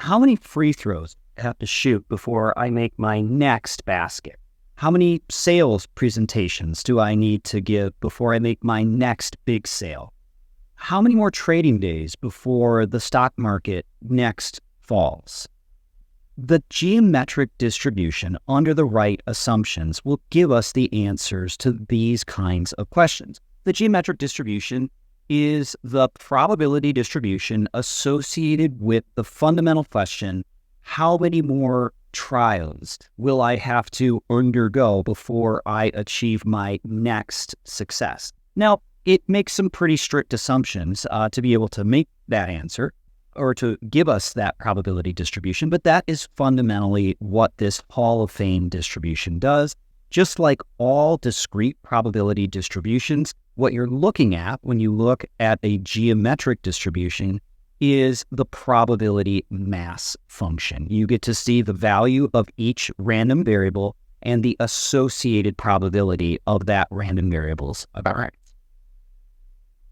How many free throws do I have to shoot before I make my next basket? How many sales presentations do I need to give before I make my next big sale? How many more trading days before the stock market next falls? The geometric distribution under the right assumptions will give us the answers to these kinds of questions. The geometric distribution is the probability distribution associated with the fundamental question, how many more trials will I have to undergo before I achieve my next success? Now, it makes some pretty strict assumptions to be able to make that answer or to give us that probability distribution, but that is fundamentally what this Hall of Fame distribution does. Just like all discrete probability distributions, what you're looking at when you look at a geometric distribution is the probability mass function. You get to see the value of each random variable and the associated probability of that random variable's occurrence.